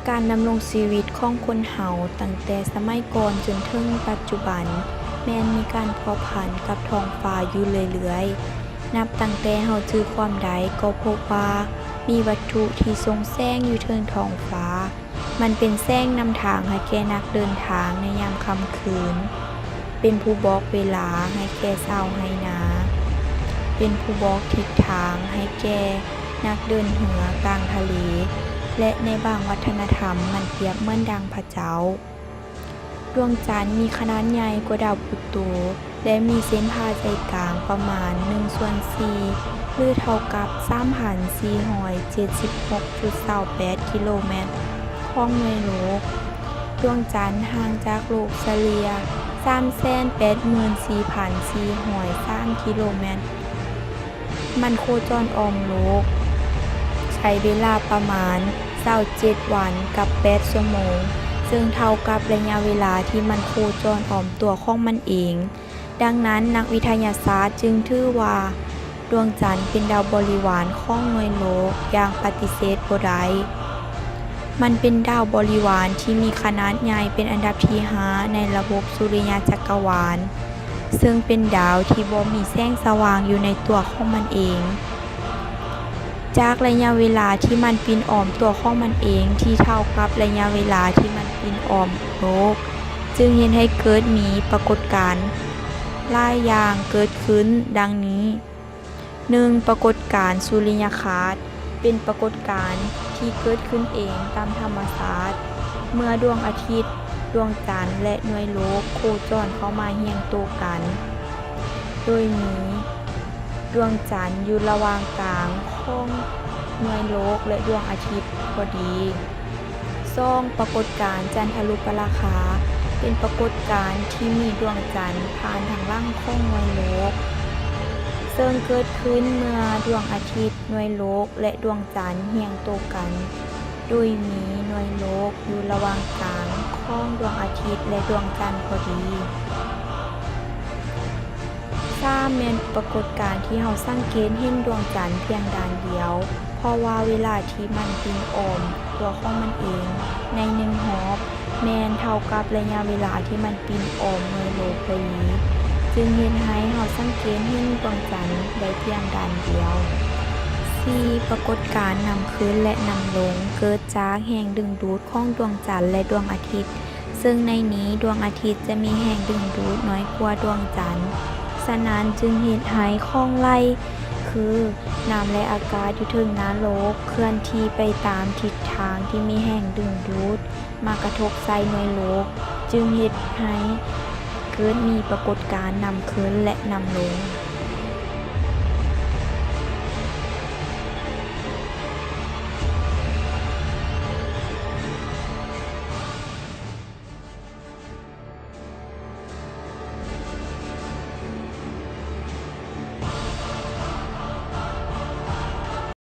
การดำรงชีวิตของคนเฮาตั้งแต่สมัยก่อนจนถึงปัจจุบันแม้นมีการเพาะพันธุ์กับท้องฟ้าอยู่เรื่อยๆนับตั้งแต่เฮาจื้อความใดก็พบว่ามีวัตถุที่ส่งแสงอยู่เทิงท้องฟ้ามันเป็นแสงนำทางให้แก่นักเดินทางในยามค่ำคืนเป็นผู้บอกเวลาให้แก่ชาวไร่นาเป็นผู้บอกทิศทางให้แก่นักเดินเรือกลางทะเลและในบางวัฒนธรรมมันเปรียบเหมือนดังพระเจ้าดวงจันทร์มีขนาดใหญ่กว่าดาวพลูโตและมีเส้นผ่าใจกลางประมาณ1/4หรือเท่ากับ 3,476.28 กิโลเมตรของหน่วยโลกดวงจันทร์ห่างจากโลกเฉลี่ย 384,403 กิโลเมตรมันโคจรอ้อมโลกใช้เวลาประมาณ27 วันกับ8 ชั่วโมงซึ่งเท่ากับระยะเวลาที่มันโคจรอ้อมตัวของมันเองดังนั้นนักวิทยาศาสตร์จึงถือว่าดวงจันทร์เป็นดาวบริวารของหน่วยโลกอย่างปฏิเสธบ่ได้มันเป็นดาวบริวารที่มีขนาดใหญ่เป็นอันดับที่5ในระบบสุริยะจักรวาลซึ่งเป็นดาวที่บ่มีแสงสว่างอยู่ในตัวของมันเองจากระยะเวลาที่มันปินอ้อมตัวของมันเองที่เท่ากับระยะเวลาที่มันปินอ้อมโลกจึงเฮ็ดให้เกิดมีปรากฏการณ์หลายอย่างเกิดขึ้นดังนี้ 1. ปรากฏการณ์สุริยคราสเป็นปรากฏการณ์ที่เกิดขึ้นเองตามธรรมชาติเมื่อดวงอาทิตย์ดวงจันทร์และหน่วยโลกโคจรเข้ามาเฮียงโตกันโดยมีดวงจันทร์อยู่ระหว่างกลางของหน่วยโลกและดวงอาทิตย์พอดี 2. ปรากฏการณ์จันทรุปราคาเป็นปรากฏการณ์ที่มีดวงจันทร์ผ่านทางล่างของหน่วยโลกซึ่งเกิดขึ้นเมื่อดวงอาทิตย์หน่วยโลกและดวงจันทร์เฮียงโตกันโดยมีหน่วยโลกอยู่ระหว่างกลางของดวงอาทิตย์และดวงจันทร์พอดี 3. แม่นปรากฏการณ์ที่เฮาสังเกตเห็นดวงจันทร์เพียงด้านเดียวเพราะว่าเวลาที่มันปินอ้อมตัวของมันเองใน1 รอบแม่นเท่ากับระยะเวลาที่มันปินอ้อมหน่วยโลกพอดีจึงเฮ็ดให้เฮาสังเกตเห็นดวงจันทร์ได้เพียงด้านเดียว 4. ปรากฏการณ์นำขึ้นและนำลงเกิดจากแรงดึงดูดของดวงจันทร์และดวงอาทิตย์ซึ่งในนี้ดวงอาทิตย์จะมีแรงดึงดูดน้อยกว่าดวงจันทร์ฉะนั้นจึงเฮ็ดให้ของไหลคือน้ำและอากาศอยู่เทิงหน้าโลกเคลื่อนที่ไปตามทิศทางที่มีแรงดึงดูดมากระทบใส่หน่วยโลกจึงเฮ็ดให้เกิดมีปรากฏการณ์นำขึ้นและนำลง